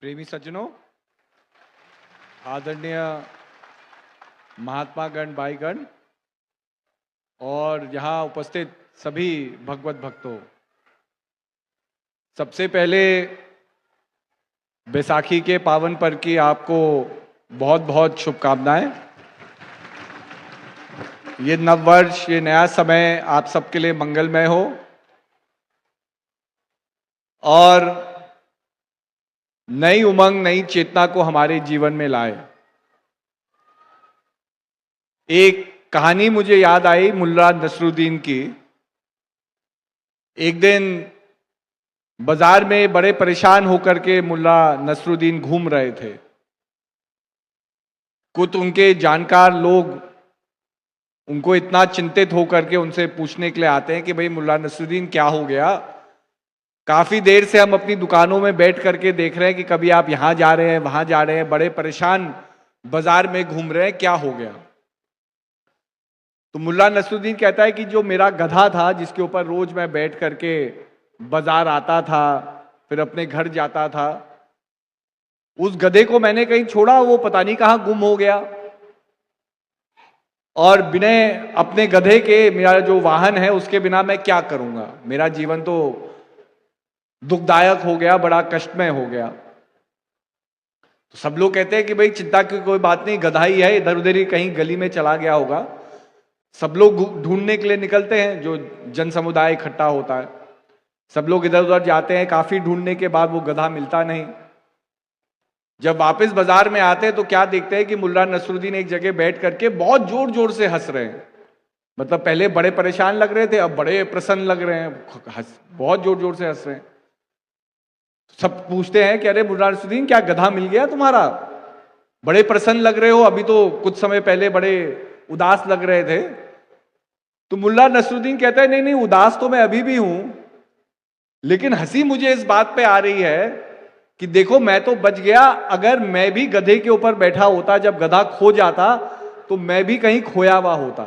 प्रेमी सज्जनों, आदरणीय महात्मा गण भाईगण और यहाँ उपस्थित सभी भगवत भक्तों, सबसे पहले बैसाखी के पावन पर्व की आपको बहुत बहुत शुभकामनाएं। ये नव वर्ष, ये नया समय आप सबके लिए मंगलमय हो और नई उमंग, नई चेतना को हमारे जीवन में लाए। एक कहानी मुझे याद आई मुल्ला नसरुद्दीन की। एक दिन बाजार में बड़े परेशान होकर के मुल्ला नसरुद्दीन घूम रहे थे। कुछ उनके जानकार लोग उनको इतना चिंतित होकर के उनसे पूछने के लिए आते हैं कि भाई मुल्ला नसरुद्दीन क्या हो गया, काफी देर से हम अपनी दुकानों में बैठ करके देख रहे हैं कि कभी आप यहां जा रहे हैं, वहां जा रहे हैं, बड़े परेशान बाजार में घूम रहे हैं, क्या हो गया। तो मुल्ला नसरुद्दीन कहता है कि जो मेरा गधा था, जिसके ऊपर रोज मैं बैठ करके बाजार आता था, फिर अपने घर जाता था, उस गधे को मैंने कहीं छोड़ा, वो पता नहीं कहां गुम हो गया। और बिना अपने गधे के मेरा जो वाहन है उसके बिना मैं क्या करूंगा, मेरा जीवन तो दुखदायक हो गया, बड़ा कष्टमय हो गया। तो सब लोग कहते हैं कि भाई चिंता की कोई बात नहीं, गधा ही है, इधर उधर ही कहीं गली में चला गया होगा। सब लोग ढूंढने के लिए निकलते हैं, जो जन समुदाय इकट्ठा होता है, सब लोग इधर उधर जाते हैं। काफी ढूंढने के बाद वो गधा मिलता नहीं। जब वापस बाजार में आते हैं तो क्या देखते हैं कि मुल्ला नसरुद्दीन एक जगह बैठ करके बहुत जोर जोर से हंस रहे हैं। मतलब पहले बड़े परेशान लग रहे थे, अब बड़े प्रसन्न लग रहे हैं, बहुत जोर जोर से हंस रहे हैं। सब पूछते हैं कि अरे मुल्ला नसरुद्दीन, क्या गधा मिल गया तुम्हारा, बड़े प्रसन्न लग रहे हो, अभी तो कुछ समय पहले बड़े उदास लग रहे थे। तो मुल्ला नसरुद्दीन कहता है नहीं नहीं, उदास तो मैं अभी भी हूं, लेकिन हंसी मुझे इस बात पे आ रही है कि देखो मैं तो बच गया। अगर मैं भी गधे के ऊपर बैठा होता, जब गधा खो जाता तो मैं भी कहीं खोया हुआ होता।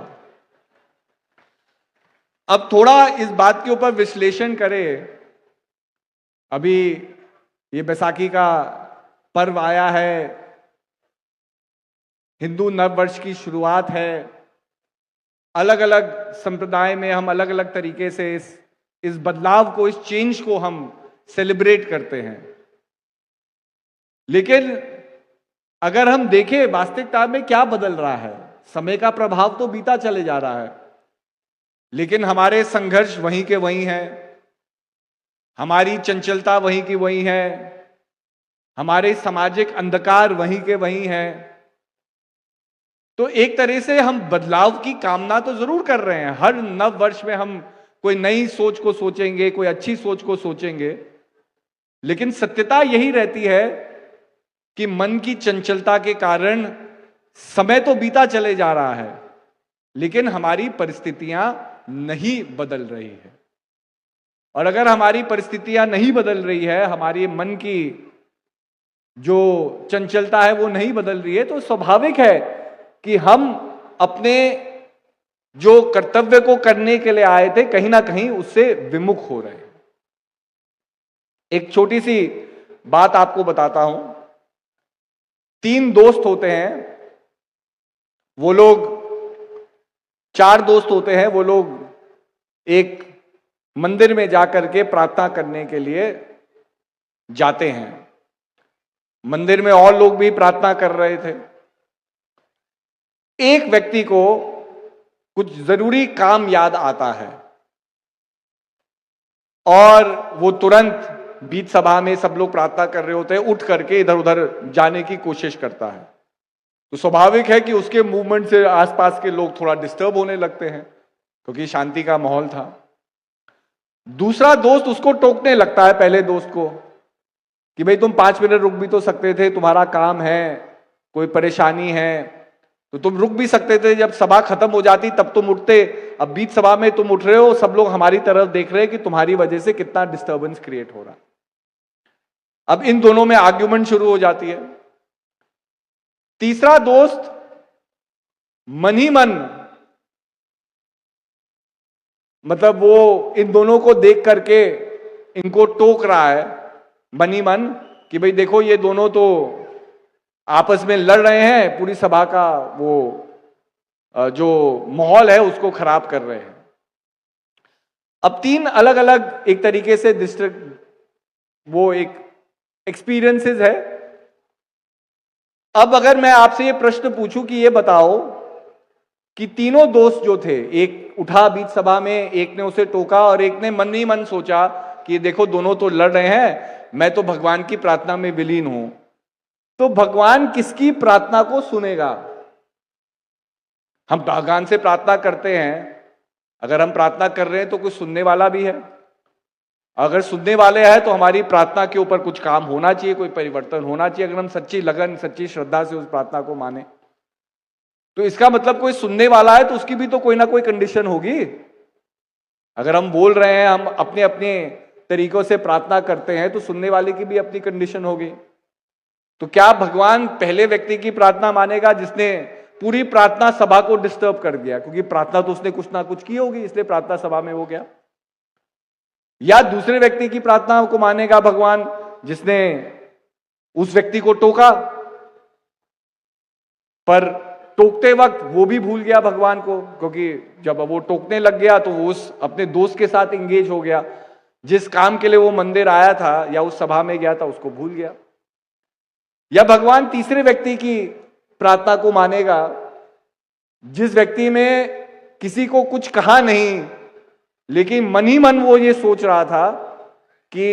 अब थोड़ा इस बात के ऊपर विश्लेषण करें। अभी ये बैसाखी का पर्व आया है, हिंदू नव वर्ष की शुरुआत है। अलग अलग संप्रदाय में हम अलग अलग तरीके से इस बदलाव को, इस चेंज को हम सेलिब्रेट करते हैं। लेकिन अगर हम देखें वास्तविकता में क्या बदल रहा है, समय का प्रभाव तो बीता चले जा रहा है, लेकिन हमारे संघर्ष वहीं के वहीं हैं, हमारी चंचलता वहीं की वहीं है, हमारे सामाजिक अंधकार वहीं के वहीं है। तो एक तरह से हम बदलाव की कामना तो जरूर कर रहे हैं। हर नव वर्ष में हम कोई नई सोच को सोचेंगे, कोई अच्छी सोच को सोचेंगे, लेकिन सत्यता यही रहती है कि मन की चंचलता के कारण समय तो बीता चले जा रहा है, लेकिन हमारी परिस्थितियां नहीं बदल रही है। और अगर हमारी परिस्थितियां नहीं बदल रही है, हमारी मन की जो चंचलता है वो नहीं बदल रही है, तो स्वाभाविक है कि हम अपने जो कर्तव्य को करने के लिए आए थे, कहीं ना कहीं उससे विमुख हो रहे हैं। एक छोटी सी बात आपको बताता हूं। 3 दोस्त होते हैं, वो लोग 4 दोस्त होते हैं, वो लोग एक मंदिर में जाकर के प्रार्थना करने के लिए जाते हैं। मंदिर में और लोग भी प्रार्थना कर रहे थे। एक व्यक्ति को कुछ जरूरी काम याद आता है और वो तुरंत बीच सभा में सब लोग प्रार्थना कर रहे होते हैं, उठ करके इधर उधर जाने की कोशिश करता है। तो स्वाभाविक है कि उसके मूवमेंट से आसपास के लोग थोड़ा डिस्टर्ब होने लगते हैं, क्योंकि शांति का माहौल था। दूसरा दोस्त उसको टोकने लगता है पहले दोस्त को कि भाई तुम 5 मिनट रुक भी तो सकते थे, तुम्हारा काम है, कोई परेशानी है तो तुम रुक भी सकते थे, जब सभा खत्म हो जाती तब तुम उठते। अब बीच सभा में तुम उठ रहे हो, सब लोग हमारी तरफ देख रहे हैं कि तुम्हारी वजह से कितना डिस्टर्बेंस क्रिएट हो रहा है। अब इन दोनों में आर्ग्यूमेंट शुरू हो जाती है। तीसरा दोस्त मन ही मन, मतलब वो इन दोनों को देख करके इनको टोक रहा है मन ही मन कि भाई देखो ये दोनों तो आपस में लड़ रहे हैं, पूरी सभा का वो जो माहौल है उसको खराब कर रहे हैं। अब तीन अलग अलग एक तरीके से डिस्ट्रिक्ट वो एक एक्सपीरियंसेस है। अब अगर मैं आपसे ये प्रश्न पूछूं कि ये बताओ कि तीनों दोस्त जो थे, एक उठा बीच सभा में, एक ने उसे टोका और एक ने मन ही मन सोचा कि देखो दोनों तो लड़ रहे हैं, मैं तो भगवान की प्रार्थना में विलीन हूं, तो भगवान किसकी प्रार्थना को सुनेगा? हम भगवान से प्रार्थना करते हैं, अगर हम प्रार्थना कर रहे हैं तो कुछ सुनने वाला भी है। अगर सुनने वाले हैं तो हमारी प्रार्थना के ऊपर कुछ काम होना चाहिए, कोई परिवर्तन होना चाहिए। अगर हम सच्ची लगन, सच्ची श्रद्धा से उस प्रार्थना को माने, तो इसका मतलब कोई सुनने वाला है तो उसकी भी तो कोई ना कोई कंडीशन होगी। अगर हम बोल रहे हैं, हम अपने अपने तरीकों से प्रार्थना करते हैं, तो सुनने वाले की भी अपनी कंडीशन होगी। तो क्या भगवान पहले व्यक्ति की प्रार्थना मानेगा जिसने पूरी प्रार्थना सभा को डिस्टर्ब कर दिया? क्योंकि प्रार्थना तो उसने कुछ ना कुछ की होगी, इसलिए प्रार्थना सभा में हो गया। या दूसरे व्यक्ति की प्रार्थना को मानेगा भगवान जिसने उस व्यक्ति को टोका, पर टोकते वक्त वो भी भूल गया भगवान को, क्योंकि जब वो टोकने लग गया तो वो उस अपने दोस्त के साथ इंगेज हो गया। जिस काम के लिए वो मंदिर आया था या उस सभा में गया था उसको भूल गया। या भगवान तीसरे व्यक्ति की प्रार्थना को मानेगा जिस व्यक्ति में किसी को कुछ कहा नहीं, लेकिन मन ही मन वो ये सोच रहा था कि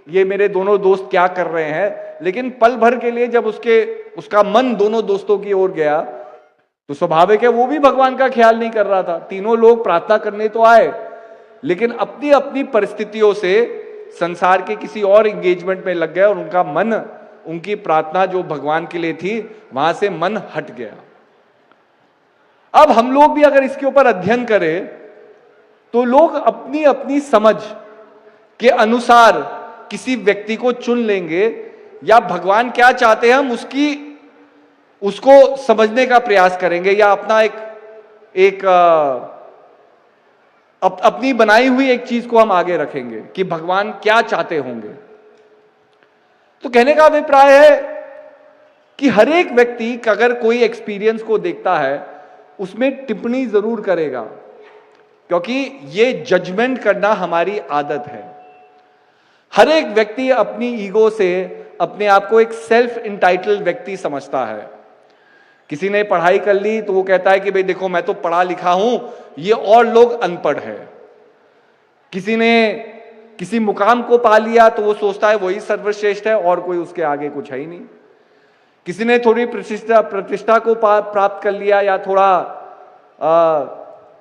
ये मेरे दोनों दोस्त क्या कर रहे हैं, लेकिन पल भर के लिए जब उसका मन दोनों दोस्तों की ओर गया तो स्वाभाविक है वो भी भगवान का ख्याल नहीं कर रहा था। तीनों लोग प्रार्थना करने तो आए, लेकिन अपनी अपनी परिस्थितियों से संसार के किसी और एंगेजमेंट में लग गए और उनका मन, उनकी प्रार्थना जो भगवान के लिए थी, वहां से मन हट गया। अब हम लोग भी अगर इसके ऊपर अध्ययन करें तो लोग अपनी अपनी समझ के अनुसार किसी व्यक्ति को चुन लेंगे, या भगवान क्या चाहते हैं हम उसको समझने का प्रयास करेंगे, या अपना अपनी बनाई हुई एक चीज को हम आगे रखेंगे कि भगवान क्या चाहते होंगे। तो कहने का अभिप्राय है कि हर एक व्यक्ति अगर कोई एक्सपीरियंस को देखता है उसमें टिप्पणी जरूर करेगा, क्योंकि ये जजमेंट करना हमारी आदत है। हर एक व्यक्ति अपनी ईगो से अपने आप को एक सेल्फ इंटाइटल्ड व्यक्ति समझता है। किसी ने पढ़ाई कर ली तो वो कहता है कि भाई देखो मैं तो पढ़ा लिखा हूं, ये और लोग अनपढ़ है। किसी ने किसी मुकाम को पा लिया तो वो सोचता है वही सर्वश्रेष्ठ है और कोई उसके आगे कुछ है ही नहीं। किसी ने थोड़ी प्रतिष्ठा को प्राप्त कर लिया, या थोड़ा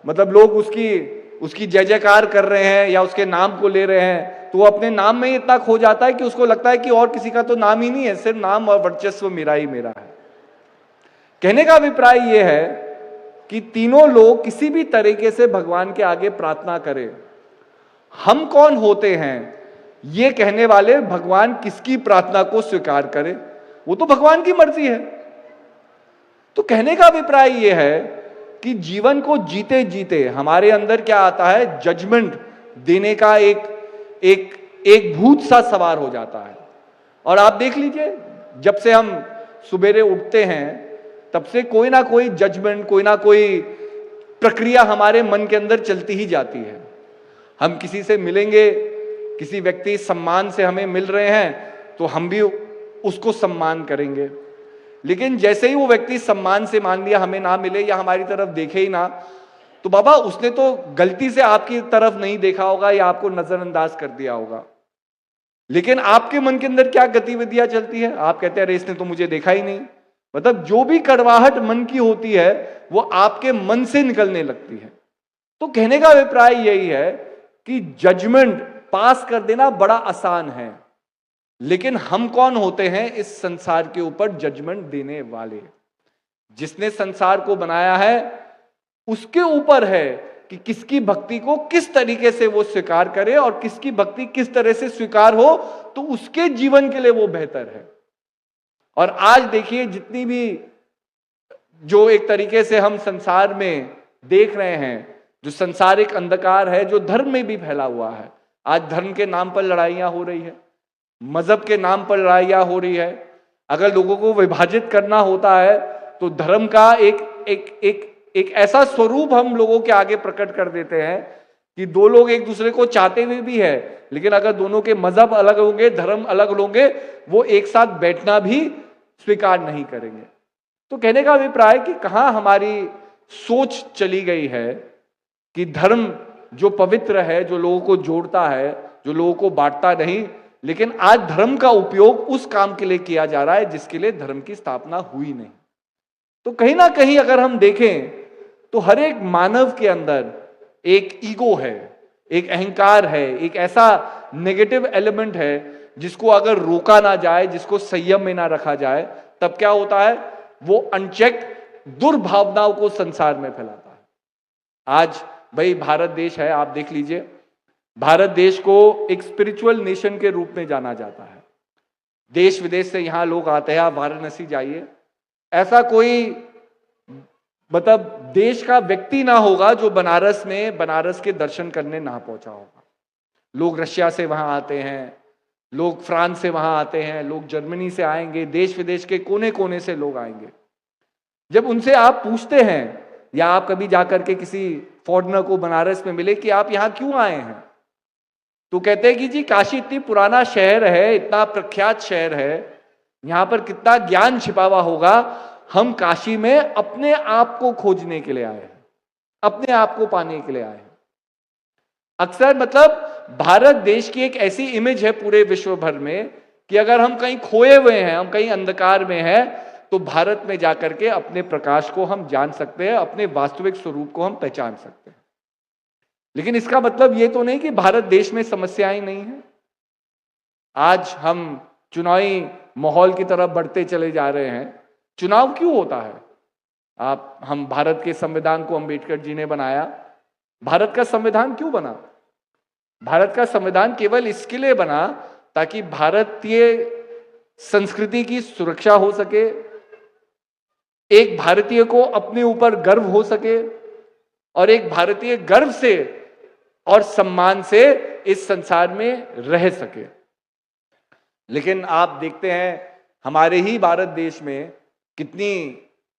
मतलब लोग उसकी जय जयकार कर रहे हैं या उसके नाम को ले रहे हैं, तो वो अपने नाम में ही इतना खो जाता है कि उसको लगता है कि और किसी का तो नाम ही नहीं है, सिर्फ नाम और वर्चस्व मेरा ही मेरा है। कहने का अभिप्राय यह है कि तीनों लोग किसी भी तरीके से भगवान के आगे प्रार्थना करें, हम कौन होते हैं ये कहने वाले भगवान किसकी प्रार्थना को स्वीकार करे, वो तो भगवान की मर्जी है। तो कहने का अभिप्राय यह है कि जीवन को जीते जीते हमारे अंदर क्या आता है, जजमेंट देने का एक भूत सा सवार हो जाता है। और आप देख लीजिए, जब से हम सुबेरे उठते हैं तब से कोई ना कोई जजमेंट, कोई ना कोई प्रक्रिया हमारे मन के अंदर चलती ही जाती है। हम किसी से मिलेंगे, किसी व्यक्ति सम्मान से हमें मिल रहे हैं तो हम भी उसको सम्मान करेंगे, लेकिन जैसे ही वो व्यक्ति सम्मान से, मान लिया हमें ना मिले या हमारी तरफ देखे ही ना, तो बाबा उसने तो गलती से आपकी तरफ नहीं देखा होगा या आपको नजरअंदाज कर दिया होगा, लेकिन आपके मन के अंदर क्या गतिविधियां चलती है, आप कहते हैं अरे इसने तो मुझे देखा ही नहीं। मतलब जो भी कड़वाहट मन की होती है वो आपके मन से निकलने लगती है। तो कहने का अभिप्राय यही है कि जजमेंट पास कर देना बड़ा आसान है, लेकिन हम कौन होते हैं इस संसार के ऊपर जजमेंट देने वाले? जिसने संसार को बनाया है उसके ऊपर है कि किसकी भक्ति को किस तरीके से वो स्वीकार करे, और किसकी भक्ति किस तरह से स्वीकार हो तो उसके जीवन के लिए वो बेहतर है। और आज देखिए, जितनी भी जो एक तरीके से हम संसार में देख रहे हैं, जो संसारिक अंधकार है जो धर्म में भी फैला हुआ है, आज धर्म के नाम पर लड़ाइयां हो रही है। मजहब के नाम पर लड़ाइयां हो रही है। अगर लोगों को विभाजित करना होता है तो धर्म का एक ऐसा स्वरूप हम लोगों के आगे प्रकट कर देते हैं कि दो लोग एक दूसरे को चाहते हुए भी है, लेकिन अगर दोनों के मजहब अलग होंगे, धर्म अलग होंगे, वो एक साथ बैठना भी स्वीकार नहीं करेंगे। तो कहने का अभिप्राय कि कहां हमारी सोच चली गई है कि धर्म जो पवित्र है, जो लोगों को जोड़ता है, जो लोगों को बांटता नहीं, लेकिन आज धर्म का उपयोग उस काम के लिए किया जा रहा है जिसके लिए धर्म की स्थापना हुई नहीं। तो कहीं ना कहीं अगर हम देखें तो हर एक मानव के अंदर एक ईगो है, एक अहंकार है, एक ऐसा नेगेटिव एलिमेंट है जिसको अगर रोका ना जाए, जिसको संयम में ना रखा जाए, तब क्या होता है, वो अनचेक्ड दुर्भावनाओं को संसार में फैलाता है। आज भाई भारत देश है, आप देख लीजिए, भारत देश को एक स्पिरिचुअल नेशन के रूप में जाना जाता है। देश विदेश से यहां लोग आते हैं, आप वाराणसी जाइए, ऐसा कोई मतलब देश का व्यक्ति ना होगा जो बनारस में बनारस के दर्शन करने ना पहुंचा होगा। लोग रशिया से वहां आते हैं, लोग फ्रांस से वहां आते हैं, लोग जर्मनी से आएंगे, देश विदेश के कोने कोने से लोग आएंगे। जब उनसे आप पूछते हैं या आप कभी जाकर के किसी फॉरेनर को बनारस में मिले कि आप यहां क्यों आए हैं, तो कहते हैं कि जी काशी इतनी पुराना शहर है, इतना प्रख्यात शहर है, यहां पर कितना ज्ञान छिपा हुआ होगा, हम काशी में अपने आप को खोजने के लिए आए हैं, अपने आप को पाने के लिए आए हैं। अक्सर मतलब भारत देश की एक ऐसी इमेज है पूरे विश्व भर में कि अगर हम कहीं खोए हुए हैं, हम कहीं अंधकार में हैं, तो भारत में जाकर के अपने प्रकाश को हम जान सकते हैं, अपने वास्तविक स्वरूप को हम पहचान सकते हैं। लेकिन इसका मतलब यह तो नहीं कि भारत देश में समस्याएं नहीं है। आज हम चुनावी माहौल की तरफ बढ़ते चले जा रहे हैं। चुनाव क्यों होता है? हम भारत के संविधान को अंबेडकर जी ने बनाया। भारत का संविधान क्यों बना? भारत का संविधान केवल इसके लिए बना ताकि भारतीय संस्कृति की सुरक्षा हो सके, एक भारतीय को अपने ऊपर गर्व हो सके और एक भारतीय गर्व से और सम्मान से इस संसार में रह सके। लेकिन आप देखते हैं हमारे ही भारत देश में कितनी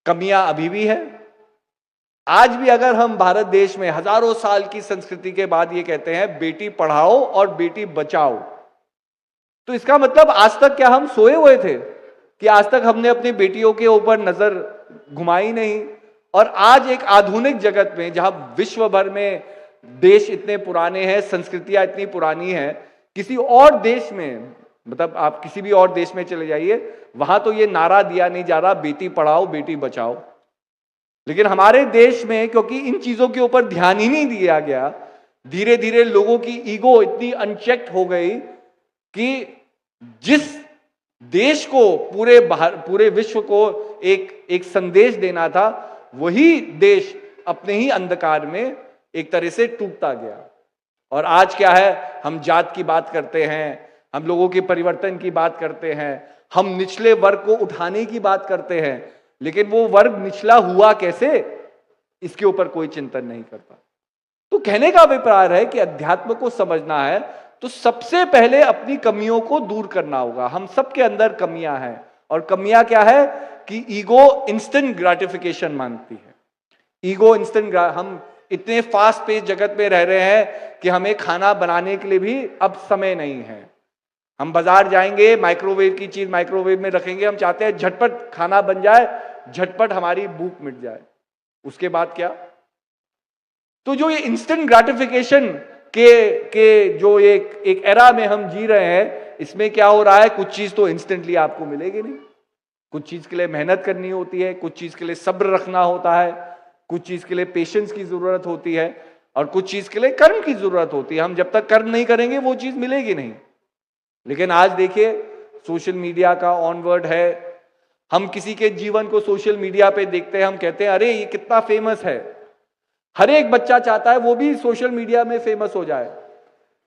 कमियां अभी भी है। आज भी अगर हम भारत देश में हजारों साल की संस्कृति के बाद ये कहते हैं बेटी पढ़ाओ और बेटी बचाओ, तो इसका मतलब आज तक क्या हम सोए हुए थे कि आज तक हमने अपनी बेटियों के ऊपर नजर घुमाई नहीं? और आज एक आधुनिक जगत में जहां विश्व भर में देश इतने पुराने हैं, संस्कृतियां इतनी पुरानी हैं, किसी और देश में मतलब आप किसी भी और देश में चले जाइए, वहां तो ये नारा दिया नहीं जा रहा बेटी पढ़ाओ बेटी बचाओ। लेकिन हमारे देश में क्योंकि इन चीजों के ऊपर ध्यान ही नहीं दिया गया, धीरे धीरे लोगों की ईगो इतनी अनचेक्ड हो गई कि जिस देश को पूरे विश्व को एक संदेश देना था, वही देश अपने ही अंधकार में एक तरह से टूटता गया। और आज क्या है, हम जात की बात करते हैं, हम लोगों के परिवर्तन की बात करते हैं, हम निचले वर्ग को उठाने की बात करते हैं, लेकिन वो वर्ग निचला हुआ कैसे, इसके ऊपर कोई चिंतन नहीं करता। तो कहने का अभिप्राय है कि अध्यात्म को समझना है तो सबसे पहले अपनी कमियों को दूर करना होगा। हम सबके अंदर कमियां हैं, और कमियां क्या है कि ईगो इंस्टेंट ग्रेटिफिकेशन मांगती है। ईगो हम इतने फास्ट पेस जगत में रह रहे हैं कि हमें खाना बनाने के लिए भी अब समय नहीं है। हम बाजार जाएंगे, माइक्रोवेव की चीज माइक्रोवेव में रखेंगे, हम चाहते हैं झटपट खाना बन जाए, झटपट हमारी भूख मिट जाए। उसके बाद क्या? तो जो ये इंस्टेंट ग्रेटिफिकेशन के जो एक एरा में हम जी रहे हैं, इसमें क्या हो रहा है, कुछ चीज तो इंस्टेंटली आपको मिलेगी नहीं, कुछ चीज के लिए मेहनत करनी होती है, कुछ चीज के लिए सब्र रखना होता है, कुछ चीज के लिए पेशेंस की जरूरत होती है, और कुछ चीज के लिए कर्म की जरूरत होती है। हम जब तक कर्म नहीं करेंगे वो चीज मिलेगी नहीं। लेकिन आज देखिए सोशल मीडिया का ऑनवर्ड है, हम किसी के जीवन को सोशल मीडिया पे देखते हैं, हम कहते हैं अरे ये कितना फेमस है। हर एक बच्चा चाहता है वो भी सोशल मीडिया में फेमस हो जाए,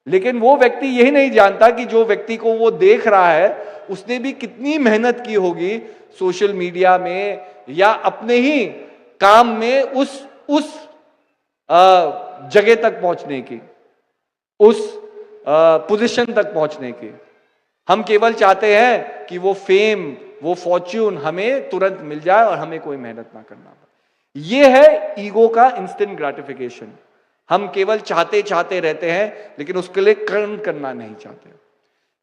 लेकिन वो व्यक्ति यही नहीं जानता कि जो व्यक्ति को वो देख रहा है उसने भी कितनी मेहनत की होगी सोशल मीडिया में या अपने ही काम में उस जगह तक पहुंचने की, उस पोजीशन तक पहुंचने की। हम केवल चाहते हैं कि वो फेम, वो फॉर्च्यून हमें तुरंत मिल जाए और हमें कोई मेहनत ना करना पड़े। ये है ईगो का इंस्टेंट ग्रेटिफिकेशन। हम केवल चाहते चाहते रहते हैं, लेकिन उसके लिए कर्म करना नहीं चाहते।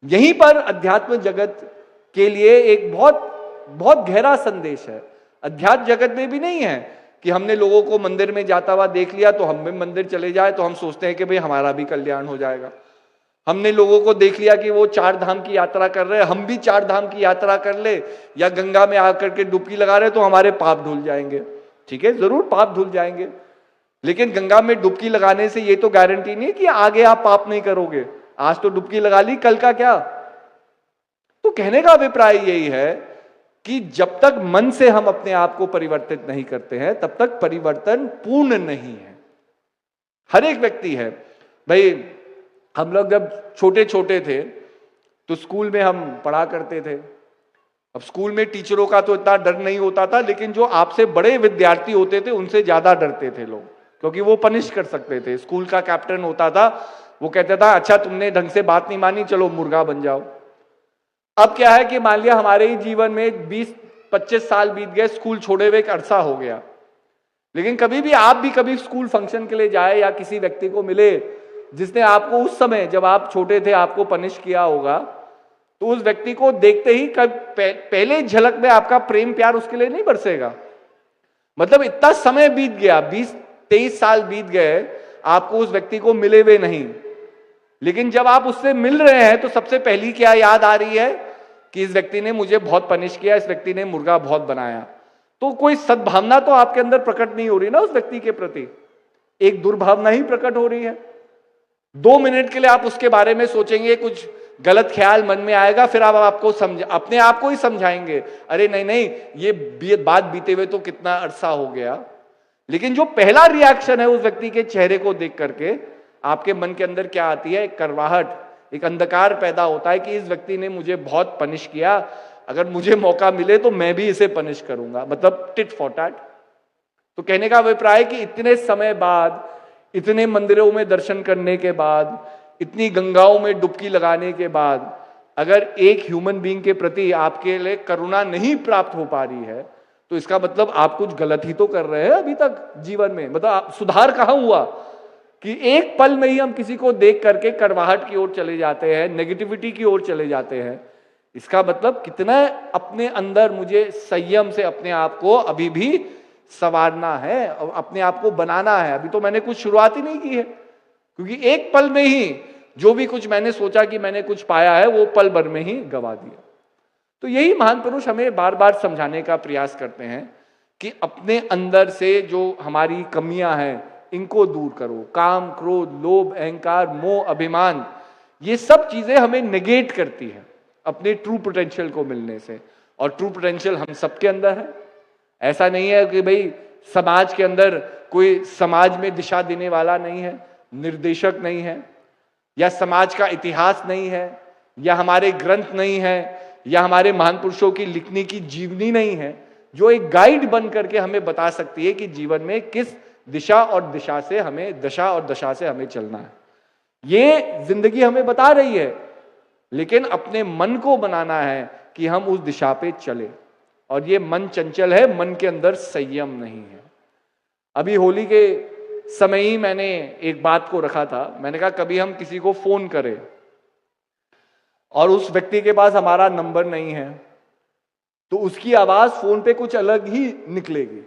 यहीं पर अध्यात्म जगत के लिए एक बहुत बहुत गहरा संदेश है। अध्यात्म जगत में भी नहीं है कि हमने लोगों को मंदिर में जाता हुआ देख लिया तो हम भी मंदिर चले जाए, तो हम सोचते हैं कि भाई हमारा भी कल्याण हो जाएगा। हमने लोगों को देख लिया कि वो 4 धाम की यात्रा कर रहे हैं, हम भी 4 धाम की यात्रा कर ले, या गंगा में आकर के डुबकी लगा रहे तो हमारे पाप धुल जाएंगे। ठीक है, जरूर पाप धुल जाएंगे, लेकिन गंगा में डुबकी लगाने से ये तो गारंटी नहीं है कि आगे आप पाप नहीं करोगे। आज तो डुबकी लगा ली, कल का क्या। तो कहने का अभिप्राय यही है कि जब तक मन से हम अपने आप को परिवर्तित नहीं करते हैं, तब तक परिवर्तन पूर्ण नहीं है। हर एक व्यक्ति है भाई। हम लोग जब छोटे छोटे थे तो स्कूल में हम पढ़ा करते थे। अब स्कूल में टीचरों का तो इतना डर नहीं होता था, लेकिन जो आपसे बड़े विद्यार्थी होते थे उनसे ज्यादा डरते थे लोग, क्योंकि वो पनिश कर सकते थे। स्कूल का कैप्टन होता था, वो कहता था अच्छा तुमने ढंग से बात नहीं मानी, चलो मुर्गा बन जाओ। अब क्या है कि मान लिया हमारे ही जीवन में 20-25 साल बीत गए, स्कूल छोड़े हुए एक अरसा हो गया, लेकिन कभी भी आप भी कभी स्कूल फंक्शन के लिए जाए या किसी व्यक्ति को मिले जिसने आपको उस समय जब आप छोटे थे आपको पनिश किया होगा, तो उस व्यक्ति को देखते ही पहले झलक में आपका प्रेम प्यार उसके लिए नहीं बरसेगा। मतलब इतना समय बीत गया, 20-23 साल बीत गए, आपको उस व्यक्ति को मिले हुए नहीं, लेकिन जब आप उससे मिल रहे हैं तो सबसे पहली क्या याद आ रही है कि इस व्यक्ति ने मुझे बहुत पनिश किया, इस व्यक्ति ने मुर्गा बहुत बनाया। तो कोई सद्भावना तो आपके अंदर प्रकट नहीं हो रही ना उस व्यक्ति के प्रति, एक दुर्भावना ही प्रकट हो रही है। 2 मिनट के लिए आप उसके बारे में सोचेंगे, कुछ गलत ख्याल मन में आएगा, फिर आप आपको अपने आप को ही समझाएंगे, अरे नहीं नहीं ये बात बीते हुए तो कितना अरसा हो गया। लेकिन जो पहला रिएक्शन है उस व्यक्ति के चेहरे को देख करके आपके मन के अंदर क्या आती है, एक करवाहट, एक अंधकार पैदा होता है कि इस व्यक्ति ने मुझे बहुत पनिश किया, अगर मुझे मौका मिले तो मैं भी इसे पनिश करूंगा, मतलब टिट फॉर टैट। तो कहने का अभिप्राय कि इतने समय बाद, इतने मंदिरों में दर्शन करने के बाद, इतनी गंगाओं में डुबकी लगाने के बाद, अगर एक ह्यूमन बीइंग के प्रति आपके लिए करुणा नहीं प्राप्त हो पा रही है, तो इसका मतलब आप कुछ गलत ही तो कर रहे हैं अभी तक जीवन में। मतलब सुधार कहां हुआ कि एक पल में ही हम किसी को देख करके करवाहट की ओर चले जाते हैं, नेगेटिविटी की ओर चले जाते हैं। इसका मतलब कितना अपने अंदर मुझे संयम से अपने आप को अभी भी संवारना है और अपने आप को बनाना है। अभी तो मैंने कुछ शुरुआत ही नहीं की है, क्योंकि एक पल में ही जो भी कुछ मैंने सोचा कि मैंने कुछ पाया है वो पल भर में ही गवा दिया। तो यही महान पुरुष हमें बार बार समझाने का प्रयास करते हैं कि अपने अंदर से जो हमारी कमियां हैं इनको दूर करो। काम, क्रोध, लोभ, अहंकार, मोह, अभिमान, ये सब चीजें हमें नेगेट करती है अपने ट्रू पोटेंशियल को मिलने से। और ट्रू पोटेंशियल हम सबके अंदर है। ऐसा नहीं है कि भाई समाज के अंदर कोई समाज में दिशा देने वाला नहीं है, निर्देशक नहीं है, या समाज का इतिहास नहीं है, या हमारे ग्रंथ नहीं है, या हमारे महान पुरुषों की लिखने की जीवनी नहीं है, जो एक गाइड बन करके हमें बता सकती है कि जीवन में किस दशा और दशा से हमें चलना है। ये जिंदगी हमें बता रही है, लेकिन अपने मन को बनाना है कि हम उस दिशा पे चले। और ये मन चंचल है, मन के अंदर संयम नहीं है। अभी होली के समय ही मैंने एक बात को रखा था, मैंने कहा कभी हम किसी को फोन करें और उस व्यक्ति के पास हमारा नंबर नहीं है, तो उसकी आवाज फोन पे कुछ अलग ही निकलेगी।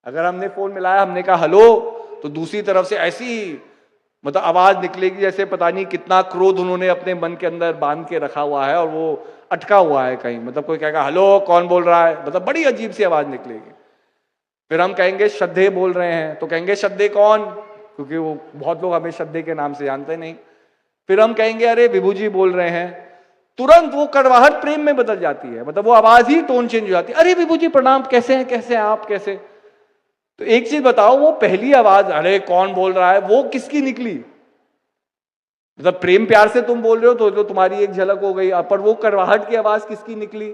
अगर हमने फोन मिलाया, हमने कहा हेलो, तो दूसरी तरफ से ऐसी मतलब आवाज निकलेगी जैसे पता नहीं कितना क्रोध उन्होंने अपने मन के अंदर बांध के रखा हुआ है और वो अटका हुआ है कहीं। मतलब कोई कहेगा हेलो कौन बोल रहा है, मतलब बड़ी अजीब सी आवाज निकलेगी। फिर हम कहेंगे श्रद्धे बोल रहे हैं, तो कहेंगे श्रद्धे कौन, क्योंकि वो बहुत लोग हमें श्रद्धे के नाम से जानते नहीं। फिर हम कहेंगे अरे विभू जी बोल रहे हैं, तुरंत वो कड़वाहट प्रेम में बदल जाती है। मतलब वो आवाज ही टोन चेंज हो जाती है, अरे विभू जी प्रणाम, कैसे हैं आप, कैसे। तो एक चीज बताओ, वो पहली आवाज अरे कौन बोल रहा है वो किसकी निकली? मतलब प्रेम प्यार से तुम बोल रहे हो तो तुम्हारी एक झलक हो गई, पर वो कड़वाहट की आवाज किसकी निकली?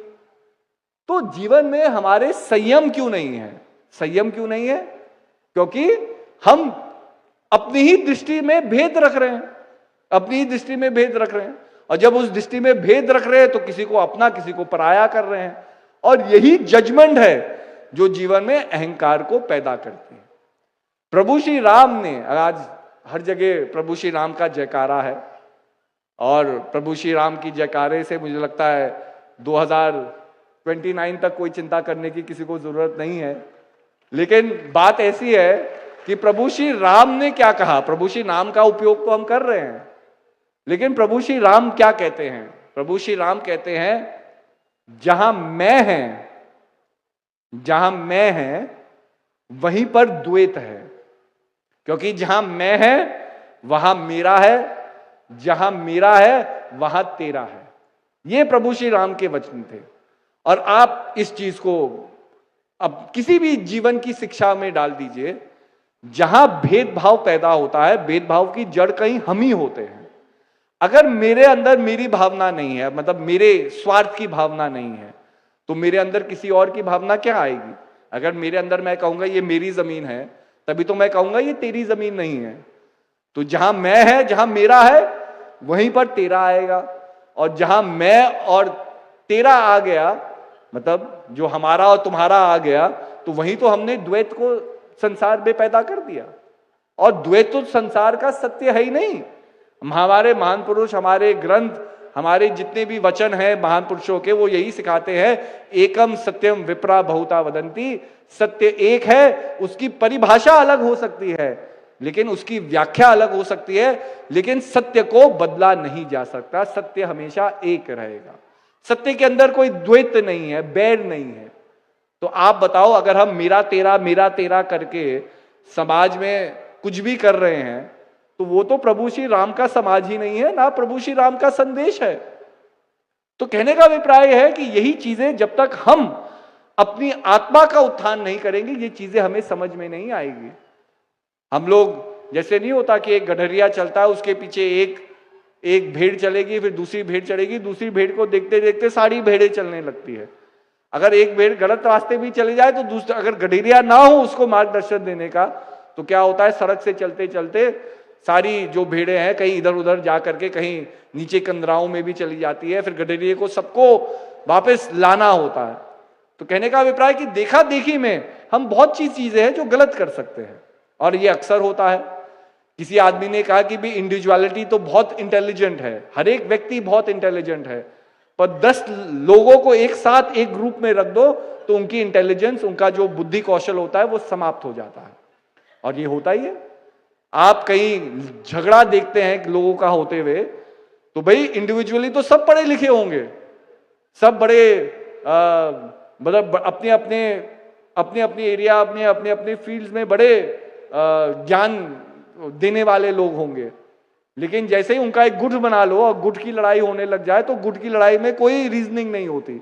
तो जीवन में हमारे संयम क्यों नहीं है? संयम क्यों नहीं है? क्योंकि हम अपनी ही दृष्टि में भेद रख रहे हैं, अपनी ही दृष्टि में भेद रख रहे हैं। और जब उस दृष्टि में भेद रख रहे हैं तो किसी को अपना किसी को पराया कर रहे हैं। और यही जजमेंट है जो जीवन में अहंकार को पैदा करती है। प्रभु श्री राम ने, आज हर जगह प्रभु श्री राम का जयकारा है और प्रभु श्री राम की जयकारे से मुझे लगता है 2029 तक कोई चिंता करने की किसी को जरूरत नहीं है। लेकिन बात ऐसी है कि प्रभु श्री राम ने क्या कहा। प्रभु श्री नाम का उपयोग तो हम कर रहे हैं, लेकिन प्रभु श्री राम क्या कहते हैं? प्रभु श्री राम कहते हैं जहां मैं है वहीं पर द्वैत है, क्योंकि जहां मैं है वहां मेरा है, जहां मेरा है वहां तेरा है। ये प्रभु श्री राम के वचन थे। और आप इस चीज को अब किसी भी जीवन की शिक्षा में डाल दीजिए, जहां भेदभाव पैदा होता है, भेदभाव की जड़ कहीं हम ही होते हैं। अगर मेरे अंदर मेरी भावना नहीं है, मतलब मेरे स्वार्थ की भावना नहीं है, तो मेरे अंदर किसी और की भावना क्या आएगी? अगर मेरे अंदर मैं कहूंगा ये मेरी जमीन है, तभी तो मैं कहूंगा ये तेरी जमीन नहीं है। तो जहां मैं है, जहां मेरा है, वहीं पर तेरा आएगा। और जहां मैं और तेरा आ गया, मतलब जो हमारा और तुम्हारा आ गया, तो वहीं तो हमने द्वैत को संसार में पैदा कर दिया। और द्वैत तो संसार का सत्य है ही नहीं। हमारे महान पुरुष, हमारे ग्रंथ, हमारे जितने भी वचन हैं महान पुरुषों के, वो यही सिखाते हैं, एकम सत्यम विप्रा बहुता वदंती। सत्य एक है, उसकी परिभाषा अलग हो सकती है, लेकिन उसकी व्याख्या अलग हो सकती है, लेकिन सत्य को बदला नहीं जा सकता। सत्य हमेशा एक रहेगा। सत्य के अंदर कोई द्वैत नहीं है, बैर नहीं है। तो आप बताओ, अगर हम मेरा तेरा करके समाज में कुछ भी कर रहे हैं, तो वो तो प्रभु श्री राम का समाज ही नहीं है, ना प्रभु श्री राम का संदेश है। तो कहने का अभिप्राय है कि यही चीजें जब तक हम अपनी आत्मा का उत्थान नहीं करेंगे, ये चीजें हमें समझ में नहीं आएगी। हम लोग, जैसे नहीं होता कि एक गडरिया चलता है, उसके पीछे एक भेड़ चलेगी, फिर दूसरी भेड़ चलेगी, दूसरी भेड़ को देखते देखते सारी भेड़ें चलने लगती है। अगर एक भेड़ गलत रास्ते भी चले जाए तो दूसरा, अगर गडरिया ना हो उसको मार्गदर्शन देने का, तो क्या होता है, सड़क से चलते चलते सारी जो भेड़ें हैं कहीं इधर उधर जा करके कहीं नीचे कंदराओं में भी चली जाती है। फिर गडरिये को सबको वापस लाना होता है। तो कहने का अभिप्राय कि देखा देखी में हम बहुत सी चीजें हैं जो गलत कर सकते हैं, और ये अक्सर होता है। किसी आदमी ने कहा कि भी इंडिविजुअलिटी तो बहुत इंटेलिजेंट है, हर एक व्यक्ति बहुत इंटेलिजेंट है, पर 10 लोगों को एक साथ एक ग्रुप में रख दो तो उनकी इंटेलिजेंस, उनका जो बुद्धि कौशल होता है वो समाप्त हो जाता है। और ये होता ही है। आप कहीं झगड़ा देखते हैं लोगों का होते हुए, तो भाई इंडिविजुअली तो सब पढ़े लिखे होंगे, सब बड़े मतलब अपने अपने एरिया, अपने अपने फील्ड्स में बड़े ज्ञान देने वाले लोग होंगे, लेकिन जैसे ही उनका एक गुट बना लो और गुट की लड़ाई होने लग जाए, तो गुट की लड़ाई में कोई रीजनिंग नहीं होती।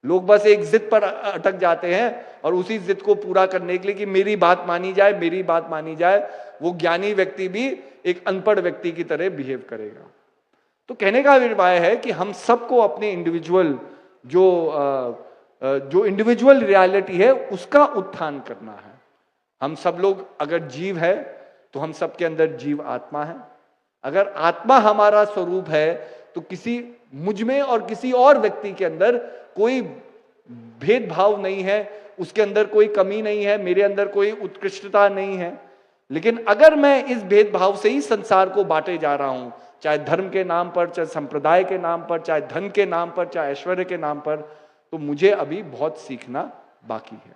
लोग बस एक जिद पर अटक जाते हैं, और उसी जिद को पूरा करने के लिए कि मेरी बात मानी जाए, मेरी बात मानी जाए, वो ज्ञानी व्यक्ति भी एक अनपढ़ व्यक्ति की तरह बिहेव करेगा। तो कहने का अभिप्राय है कि हम सबको अपने इंडिविजुअल जो इंडिविजुअल रियलिटी है उसका उत्थान करना है। हम सब लोग अगर जीव है तो हम सबके अंदर जीव आत्मा है। अगर आत्मा हमारा स्वरूप है तो किसी मुझ में और किसी और व्यक्ति के अंदर कोई भेदभाव नहीं है, उसके अंदर कोई कमी नहीं है, मेरे अंदर कोई उत्कृष्टता नहीं है। लेकिन अगर मैं इस भेदभाव से ही संसार को बांटे जा रहा हूं, चाहे धर्म के नाम पर, चाहे संप्रदाय के नाम पर, चाहे धन के नाम पर, चाहे ऐश्वर्य के नाम पर, तो मुझे अभी बहुत सीखना बाकी है।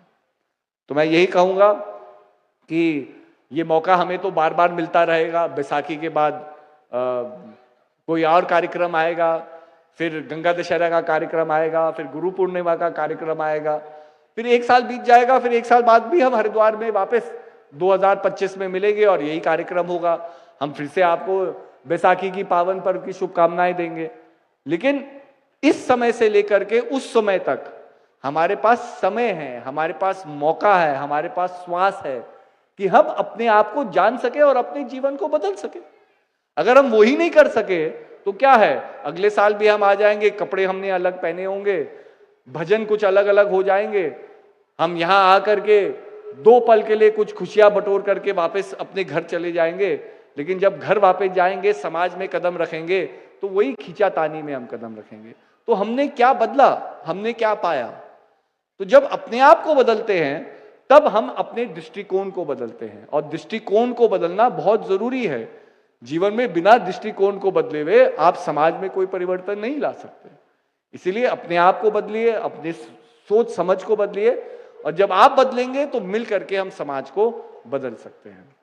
तो मैं यही कहूंगा कि ये मौका हमें तो बार बार मिलता रहेगा। बैसाखी के बाद कोई और कार्यक्रम आएगा, फिर गंगा दशहरा का कार्यक्रम आएगा, फिर गुरु पूर्णिमा का कार्यक्रम आएगा, फिर एक साल बीत जाएगा, फिर एक साल बाद भी हम हरिद्वार में वापस 2025 में मिलेंगे और यही कार्यक्रम होगा। हम फिर से आपको बैसाखी की पावन पर्व की शुभकामनाएं देंगे। लेकिन इस समय से लेकर के उस समय तक हमारे पास समय है, हमारे पास मौका है, हमारे पास श्वास है कि हम अपने आप को जान सके और अपने जीवन को बदल सके। अगर हम वही नहीं कर सके तो क्या है, अगले साल भी हम आ जाएंगे, कपड़े हमने अलग पहने होंगे, भजन कुछ अलग अलग हो जाएंगे, हम यहां आकर के 2 पल के लिए कुछ खुशियां बटोर करके वापस अपने घर चले जाएंगे। लेकिन जब घर वापस जाएंगे, समाज में कदम रखेंगे, तो वही खींचातानी में हम कदम रखेंगे। तो हमने क्या बदला, हमने क्या पाया? तो जब अपने आप को बदलते हैं तब हम अपने दृष्टिकोण को बदलते हैं, और दृष्टिकोण को बदलना बहुत जरूरी है। जीवन में बिना दृष्टिकोण को बदले हुए आप समाज में कोई परिवर्तन नहीं ला सकते। इसीलिए अपने आप को बदलिए, अपने सोच समझ को बदलिए, और जब आप बदलेंगे तो मिल करके हम समाज को बदल सकते हैं।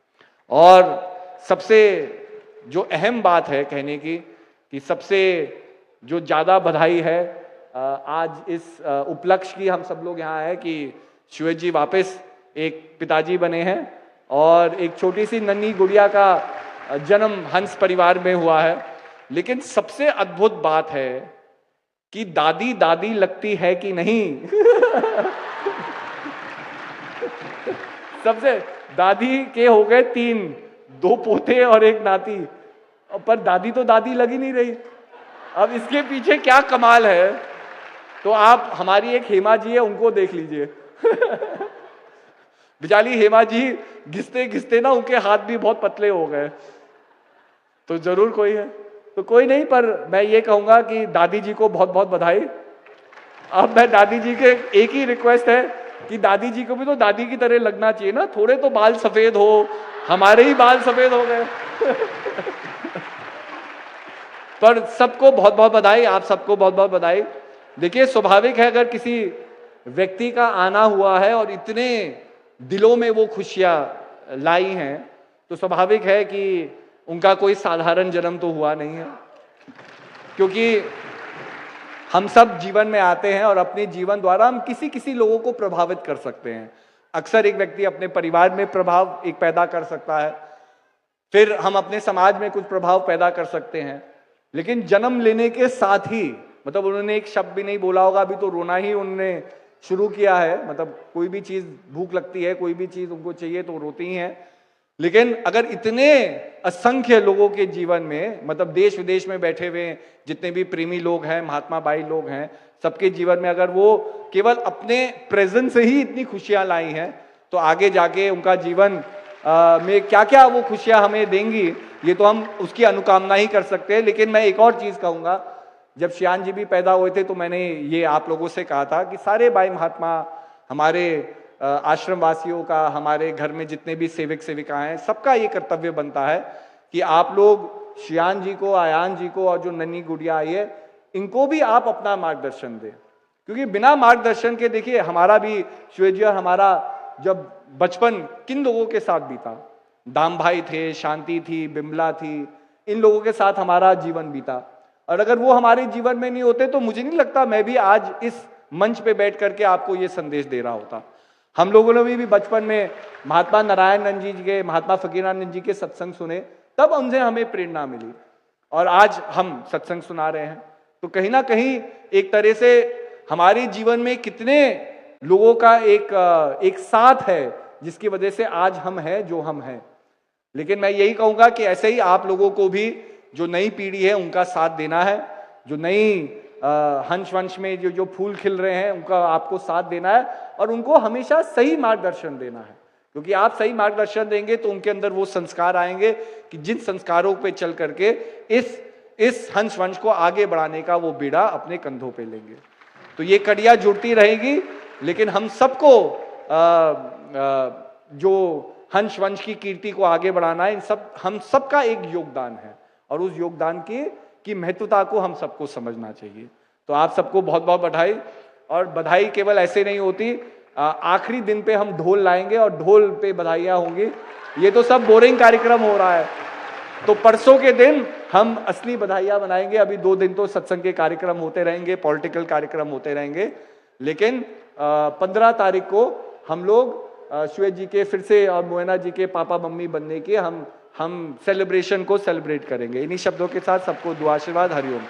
और सबसे जो अहम बात है कहने की, कि सबसे जो ज्यादा बधाई है आज इस उपलक्ष्य की हम सब लोग यहाँ है कि श्वेत जी वापस एक पिताजी बने हैं, और एक छोटी सी नन्ही गुड़िया का जन्म हंस परिवार में हुआ है। लेकिन सबसे अद्भुत बात है कि दादी दादी लगती है कि नहीं। सबसे दादी के हो गए 3, 2 पोते और 1 नाती, पर दादी तो दादी लग ही नहीं रही। अब इसके पीछे क्या कमाल है, तो आप हमारी एक हेमा जी है, उनको देख लीजिए। बेचारी हेमा जी घिसते घिसते ना उनके हाथ भी बहुत पतले हो गए। तो जरूर कोई है, तो कोई नहीं, पर मैं ये कहूंगा कि दादी जी को बहुत बहुत बधाई। अब मैं दादी जी के एक ही रिक्वेस्ट है कि दादी जी को भी तो दादी की तरह लगना चाहिए ना, थोड़े तो बाल सफेद हो, हमारे ही बाल सफेद हो गए। पर सबको बहुत बहुत बधाई, आप सबको बहुत बहुत बधाई। देखिए स्वाभाविक है, अगर किसी व्यक्ति का आना हुआ है और इतने दिलों में वो खुशियां लाई हैं, तो स्वाभाविक है कि उनका कोई साधारण जन्म तो हुआ नहीं है। क्योंकि हम सब जीवन में आते हैं और अपने जीवन द्वारा हम किसी किसी लोगों को प्रभावित कर सकते हैं। अक्सर एक व्यक्ति अपने परिवार में प्रभाव एक पैदा कर सकता है, फिर हम अपने समाज में कुछ प्रभाव पैदा कर सकते हैं। लेकिन जन्म लेने के साथ ही, मतलब उन्होंने एक शब्द भी नहीं बोला होगा, अभी तो रोना ही उन्होंने शुरू किया है। मतलब कोई भी चीज, भूख लगती है, कोई भी चीज उनको चाहिए तो रोती ही हैं। लेकिन अगर इतने असंख्य लोगों के जीवन में, मतलब देश विदेश में बैठे हुए जितने भी प्रेमी लोग हैं, महात्मा बाई लोग हैं, सबके जीवन में अगर वो केवल अपने प्रेजेंस से ही इतनी खुशियां लाई हैं, तो आगे जाके उनका जीवन में क्या क्या वो खुशियां हमें देंगी, ये तो हम उसकी अनुकामना ही कर सकते हैं। लेकिन मैं एक और चीज कहूंगा, जब श्याम जी भी पैदा हुए थे तो मैंने ये आप लोगों से कहा था कि सारे बाई महात्मा, हमारे आश्रम वासियों का, हमारे घर में जितने भी सेवक सेविकाएं हैं, सबका ये कर्तव्य बनता है कि आप लोग श्याम जी को, आयान जी को और जो नन्ही गुड़िया आई है, इनको भी आप अपना मार्गदर्शन दें। क्योंकि बिना मार्गदर्शन के, देखिए हमारा भी श्वेत जी और हमारा जब बचपन किन लोगों के साथ बीता, दाम भाई थे, शांति थी, बिमला थी, इन लोगों के साथ हमारा जीवन बीता। और अगर वो हमारे जीवन में नहीं होते तो मुझे नहीं लगता मैं भी आज इस मंच पे बैठ करके आपको ये संदेश दे रहा होता। हम लोगों ने भी बचपन में महात्मा नारायण जी के, महात्मा फकीरानंद जी के सत्संग सुने, तब उनसे हमें प्रेरणा मिली, और आज हम सत्संग सुना रहे हैं। तो कहीं ना कहीं एक तरह से हमारे जीवन में कितने लोगों का एक साथ है, जिसकी वजह से आज हम हैं जो हम हैं। लेकिन मैं यही कहूंगा कि ऐसे ही आप लोगों को भी, जो नई पीढ़ी है, उनका साथ देना है। जो नई हंस वंश में जो फूल खिल रहे हैं, उनका आपको साथ देना है, और उनको हमेशा सही मार्गदर्शन देना है। क्योंकि आप सही मार्गदर्शन देंगे तो उनके अंदर वो संस्कार आएंगे कि जिन संस्कारों पे चल करके इस हंस वंश को आगे बढ़ाने का वो बीड़ा अपने कंधों पे लेंगे। तो ये कड़ियां जुड़ती रहेगी, लेकिन हम सबको जो हंस वंश की कीर्ति को आगे बढ़ाना है, हम सबका एक योगदान है, और उस योगदान की महत्वता को हम सबको समझना चाहिए। तो आप सबको बहुत बहुत बधाई। और बधाई केवल ऐसे नहीं होती, आखिरी दिन पे हम ढोल लाएंगे और ढोल पे बधाइयां होंगी। ये तो सब बोरिंग कार्यक्रम हो रहा है, तो परसों के दिन हम असली बधाइयां बनाएंगे। अभी 2 दिन तो सत्संग के कार्यक्रम होते रहेंगे, पॉलिटिकल कार्यक्रम होते रहेंगे, लेकिन 15 तारीख को हम लोग श्वेत जी के फिर से और मोहना जी के पापा मम्मी बनने के हम सेलिब्रेशन को सेलिब्रेट करेंगे। इन्हीं शब्दों के साथ सबको दुआ आशीर्वाद, हरिओम।